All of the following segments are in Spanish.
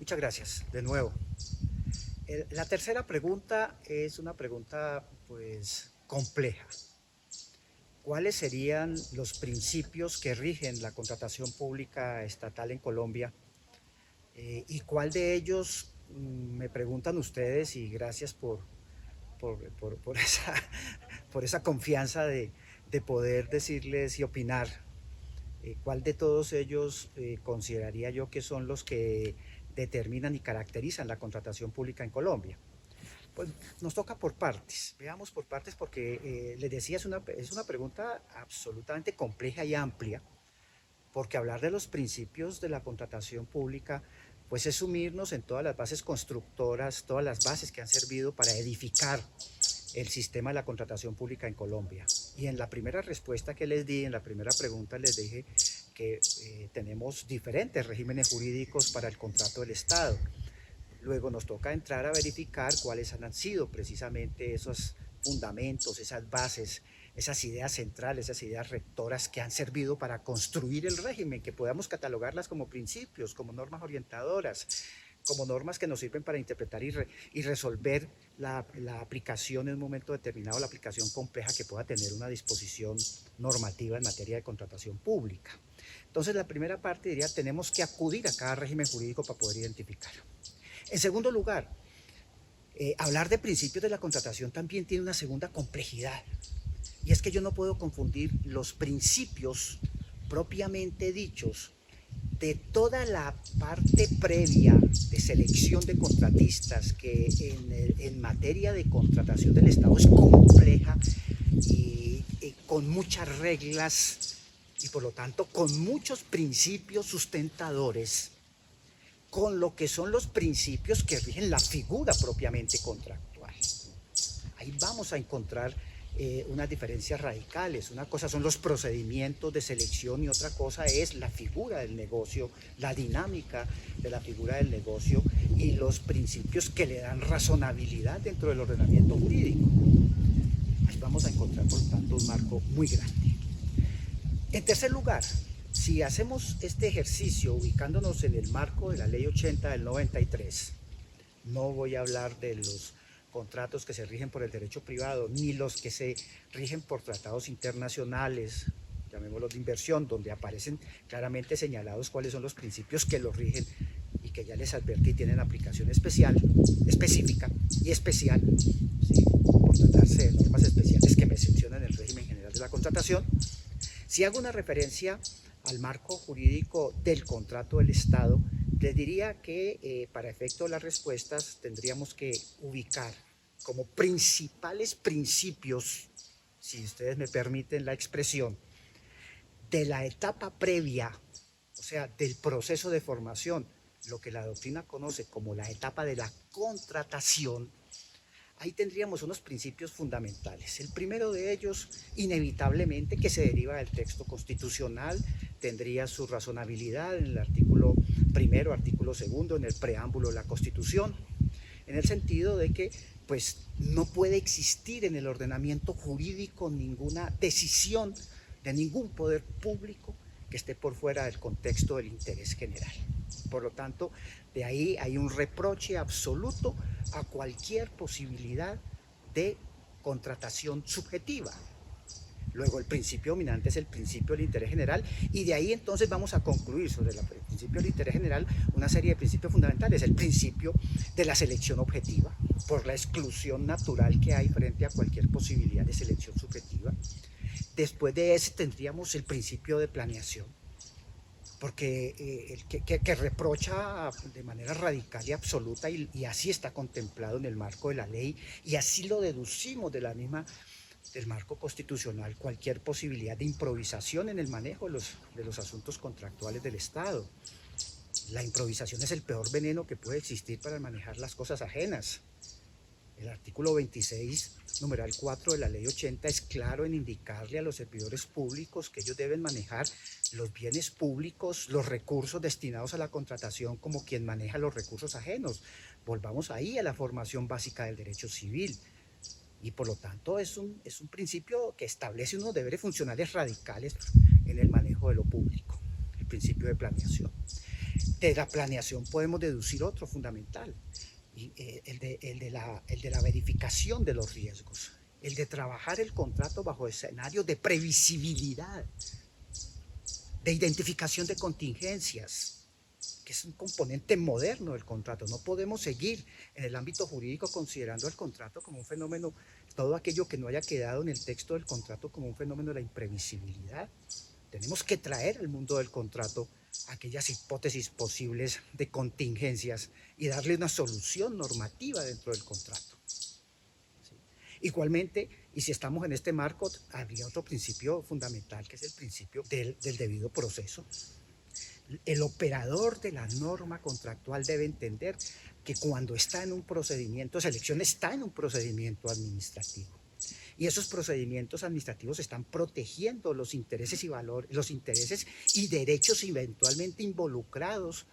Muchas gracias, de nuevo. La tercera pregunta es una pregunta, pues, compleja. ¿Cuáles serían los principios que rigen la contratación pública estatal en Colombia? ¿Y cuál de ellos, me preguntan ustedes, y gracias por por esa confianza de poder decirles y opinar? ¿Cuál de todos ellos consideraría yo que son los que determinan y caracterizan la contratación pública en Colombia? Pues nos toca por partes, veamos por partes porque les decía, es una pregunta absolutamente compleja y amplia, porque hablar de los principios de la contratación pública pues es sumirnos en todas las bases constructoras, todas las bases que han servido para edificar el sistema de la contratación pública en Colombia. Y en la primera respuesta que les di, en la primera pregunta les dije que tenemos diferentes regímenes jurídicos para el contrato del Estado. Luego nos toca entrar a verificar cuáles han sido precisamente esos fundamentos, esas bases, esas ideas centrales, esas ideas rectoras que han servido para construir el régimen, que podamos catalogarlas como principios, como normas orientadoras, como normas que nos sirven para interpretar y resolver la aplicación en un momento determinado, la aplicación compleja que pueda tener una disposición normativa en materia de contratación pública. Entonces, la primera parte diría, tenemos que acudir a cada régimen jurídico para poder identificarlo. En segundo lugar, hablar de principios de la contratación también tiene una segunda complejidad, y es que yo no puedo confundir los principios propiamente dichos de toda la parte previa de selección de contratistas, que en materia de contratación del Estado es compleja y con muchas reglas y por lo tanto con muchos principios sustentadores, con lo que son los principios que rigen la figura propiamente contractual. Ahí vamos a encontrar unas diferencias radicales. Una cosa son los procedimientos de selección y otra cosa es la figura del negocio, la dinámica de la figura del negocio y los principios que le dan razonabilidad dentro del ordenamiento jurídico. Ahí vamos a encontrar, por lo tanto, un marco muy grande. En tercer lugar, si hacemos este ejercicio ubicándonos en el marco de la Ley 80 del 93, no voy a hablar de los contratos que se rigen por el derecho privado, ni los que se rigen por tratados internacionales, llamémoslos de inversión, donde aparecen claramente señalados cuáles son los principios que los rigen y que ya les advertí tienen aplicación especial, específica y especial, ¿sí? Por tratarse de normas especiales que me excepcionan el régimen general de la contratación. Si hago una referencia al marco jurídico del contrato del Estado, les diría que para efecto de las respuestas tendríamos que ubicar como principales principios, si ustedes me permiten la expresión, de la etapa previa, o sea, del proceso de formación, lo que la doctrina conoce como la etapa de la contratación. Ahí tendríamos unos principios fundamentales. El primero de ellos, inevitablemente, que se deriva del texto constitucional, tendría su razonabilidad en el artículo primero, artículo segundo, en el preámbulo de la Constitución, en el sentido de que pues, no puede existir en el ordenamiento jurídico ninguna decisión de ningún poder público que esté por fuera del contexto del interés general. Por lo tanto, de ahí hay un reproche absoluto a cualquier posibilidad de contratación subjetiva. Luego el principio dominante es el principio del interés general y de ahí entonces vamos a concluir sobre el principio del interés general una serie de principios fundamentales. El principio de la selección objetiva, por la exclusión natural que hay frente a cualquier posibilidad de selección subjetiva. Después de ese tendríamos el principio de planeación, porque que reprocha de manera radical y absoluta, y así está contemplado en el marco de la ley, y así lo deducimos de la misma, del marco constitucional, cualquier posibilidad de improvisación en el manejo de los asuntos contractuales del Estado. La improvisación es el peor veneno que puede existir para manejar las cosas ajenas. El artículo 26, numeral 4 de la Ley 80 es claro en indicarle a los servidores públicos que ellos deben manejar los bienes públicos, los recursos destinados a la contratación como quien maneja los recursos ajenos. Volvamos ahí a la formación básica del derecho civil. Y por lo tanto es un principio que establece unos deberes funcionales radicales en el manejo de lo público, el principio de planeación. De la planeación podemos deducir otro fundamental, y, el de la verificación de los riesgos, el de trabajar el contrato bajo escenarios de previsibilidad, de identificación de contingencias, que es un componente moderno del contrato. No podemos seguir en el ámbito jurídico considerando el contrato como un fenómeno, todo aquello que no haya quedado en el texto del contrato como un fenómeno de la imprevisibilidad. Tenemos que traer al mundo del contrato aquellas hipótesis posibles de contingencias y darle una solución normativa dentro del contrato. ¿Sí? Igualmente, y si estamos en este marco, habría otro principio fundamental, que es el principio del debido proceso. El operador de la norma contractual debe entender que cuando está en un procedimiento de selección, está en un procedimiento administrativo. Y esos procedimientos administrativos están protegiendo los intereses y valores, los intereses y derechos eventualmente involucrados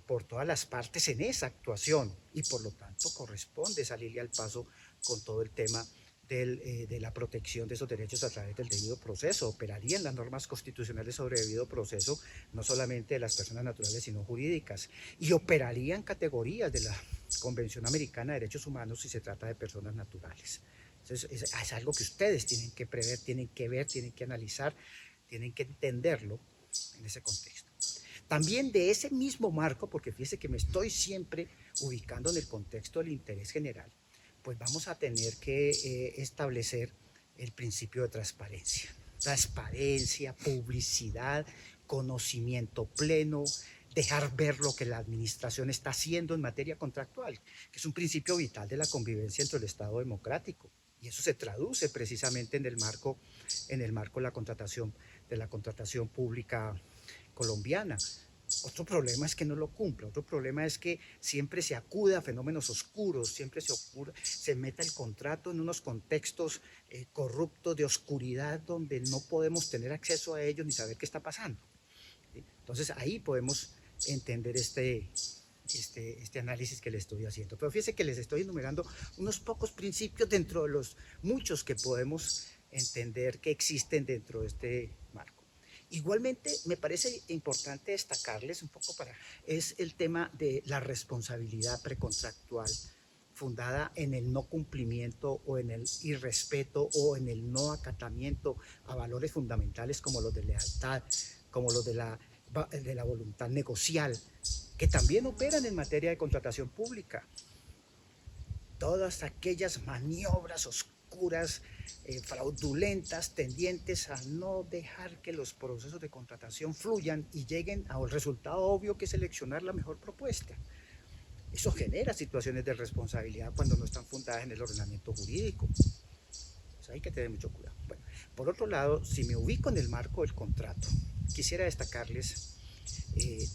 por todas las partes en esa actuación, y por lo tanto corresponde salirle al paso con todo el tema de la protección de esos derechos a través del debido proceso. Operarían las normas constitucionales sobre debido proceso, no solamente de las personas naturales, sino jurídicas, y operarían categorías de la Convención Americana de Derechos Humanos si se trata de personas naturales. Entonces, es algo que ustedes tienen que prever, tienen que ver, tienen que analizar, tienen que entenderlo en ese contexto. También de ese mismo marco, porque fíjese que me estoy siempre ubicando en el contexto del interés general, pues vamos a tener que establecer el principio de transparencia. Transparencia, publicidad, conocimiento pleno, dejar ver lo que la administración está haciendo en materia contractual, que es un principio vital de la convivencia entre el Estado democrático. Y eso se traduce precisamente en el marco de la contratación pública colombiana. Otro problema es que no lo cumpla, otro problema es que siempre se acude a fenómenos oscuros, siempre se meta el contrato en unos contextos corruptos de oscuridad donde no podemos tener acceso a ellos ni saber qué está pasando. ¿Sí? Entonces ahí podemos entender este análisis que les estoy haciendo. Pero fíjense que les estoy enumerando unos pocos principios dentro de los muchos que podemos entender que existen dentro de este marco. Igualmente, me parece importante destacarles un poco es el tema de la responsabilidad precontractual fundada en el no cumplimiento o en el irrespeto o en el no acatamiento a valores fundamentales como los de lealtad, como los de la voluntad negocial, que también operan en materia de contratación pública. Todas aquellas maniobras oscuras, fraudulentas, tendientes a no dejar que los procesos de contratación fluyan y lleguen al resultado obvio que es seleccionar la mejor propuesta. Eso genera situaciones de responsabilidad cuando no están fundadas en el ordenamiento jurídico. Entonces hay que tener mucho cuidado. Bueno, por otro lado, si me ubico en el marco del contrato, quisiera destacarles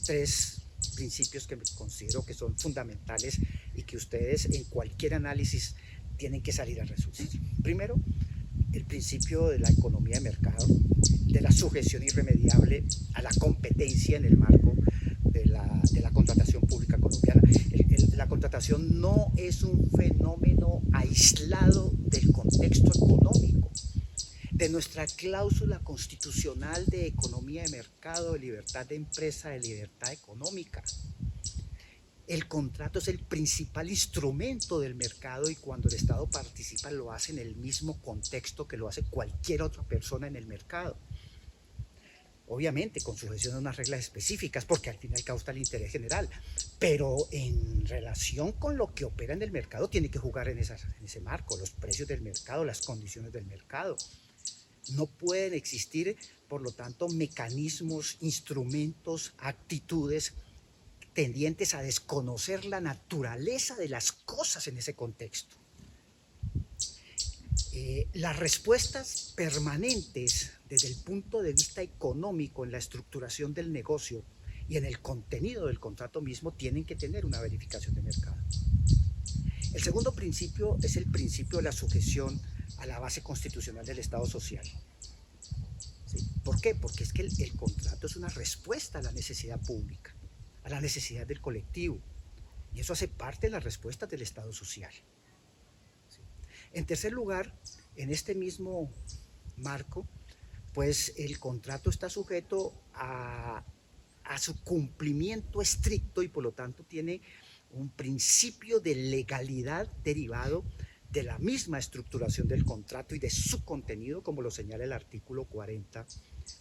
tres principios que considero que son fundamentales y que ustedes en cualquier análisis tienen que salir a resolver. Primero, el principio de la economía de mercado, de la sujeción irremediable a la competencia en el marco de la contratación pública colombiana. La contratación no es un fenómeno aislado del contexto económico, de nuestra cláusula constitucional de economía de mercado, de libertad de empresa, de libertad económica. El contrato es el principal instrumento del mercado y cuando el Estado participa lo hace en el mismo contexto que lo hace cualquier otra persona en el mercado. Obviamente con sujeción a unas reglas específicas, porque al fin y al cabo está el interés general, pero en relación con lo que opera en el mercado tiene que jugar en ese marco, los precios del mercado, las condiciones del mercado. No pueden existir, por lo tanto, mecanismos, instrumentos, actitudes tendientes a desconocer la naturaleza de las cosas en ese contexto. Las respuestas permanentes desde el punto de vista económico en la estructuración del negocio y en el contenido del contrato mismo tienen que tener una verificación de mercado. El segundo principio es el principio de la sujeción a la base constitucional del Estado social. ¿Sí? ¿Por qué? Porque es que el contrato es una respuesta a la necesidad pública, a la necesidad del colectivo, y eso hace parte de las respuestas del Estado social. ¿Sí? En tercer lugar, en este mismo marco, pues el contrato está sujeto a a su cumplimiento estricto y por lo tanto tiene un principio de legalidad derivado de la misma estructuración del contrato y de su contenido, como lo señala el artículo 40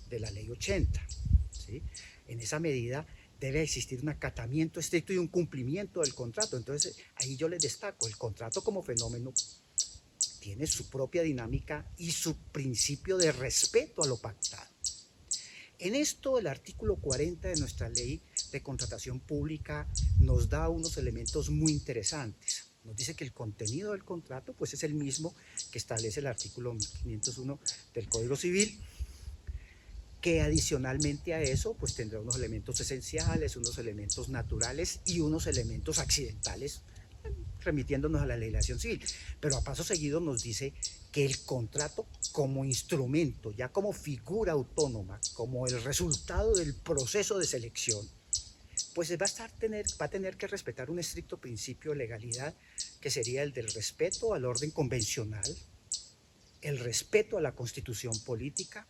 de la ley 80. ¿Sí? En esa medida debe existir un acatamiento estricto y un cumplimiento del contrato. Entonces ahí yo les destaco, el contrato como fenómeno tiene su propia dinámica y su principio de respeto a lo pactado. En esto el artículo 40 de nuestra ley de contratación pública nos da unos elementos muy interesantes. Nos dice que el contenido del contrato pues, es el mismo que establece el artículo 1501 del Código Civil, que adicionalmente a eso pues tendrá unos elementos esenciales, unos elementos naturales y unos elementos accidentales, remitiéndonos a la legislación civil. Pero a paso seguido nos dice que el contrato como instrumento, ya como figura autónoma, como el resultado del proceso de selección, pues va a tener que respetar un estricto principio de legalidad, que sería el del respeto al orden convencional, el respeto a la constitución política,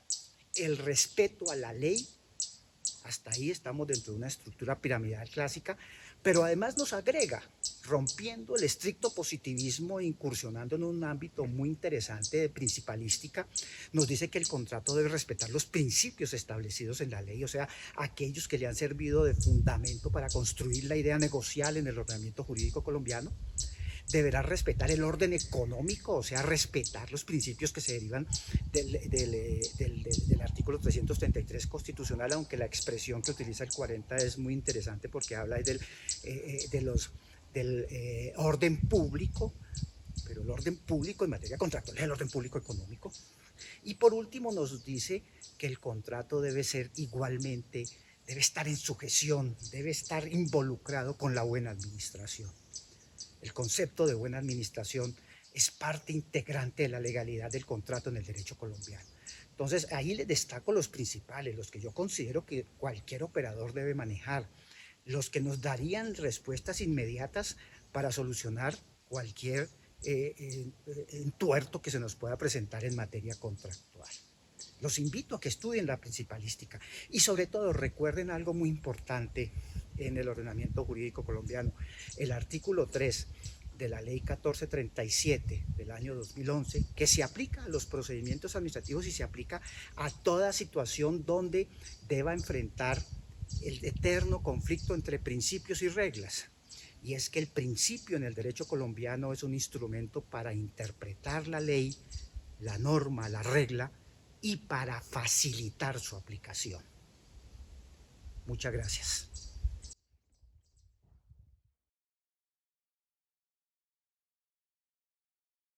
el respeto a la ley. Hasta ahí estamos dentro de una estructura piramidal clásica, pero además nos agrega, rompiendo el estricto positivismo e incursionando en un ámbito muy interesante de principalística, nos dice que el contrato debe respetar los principios establecidos en la ley, o sea, aquellos que le han servido de fundamento para construir la idea negocial en el ordenamiento jurídico colombiano. Deberá respetar el orden económico, o sea, respetar los principios que se derivan del artículo 333 constitucional, aunque la expresión que utiliza el 40 es muy interesante porque habla del orden público, pero el orden público en materia contractual es el orden público económico. Y por último nos dice que el contrato debe ser igualmente, debe estar en sujeción, debe estar involucrado con la buena administración. El concepto de buena administración es parte integrante de la legalidad del contrato en el derecho colombiano. Entonces, ahí les destaco los principales, los que yo considero que cualquier operador debe manejar, los que nos darían respuestas inmediatas para solucionar cualquier entuerto que se nos pueda presentar en materia contractual. Los invito a que estudien la principalística y sobre todo recuerden algo muy importante en el ordenamiento jurídico colombiano. El artículo 3 de la ley 1437 del año 2011, que se aplica a los procedimientos administrativos y se aplica a toda situación donde deba enfrentar el eterno conflicto entre principios y reglas. Y es que el principio en el derecho colombiano es un instrumento para interpretar la ley, la norma, la regla, y para facilitar su aplicación. Muchas gracias.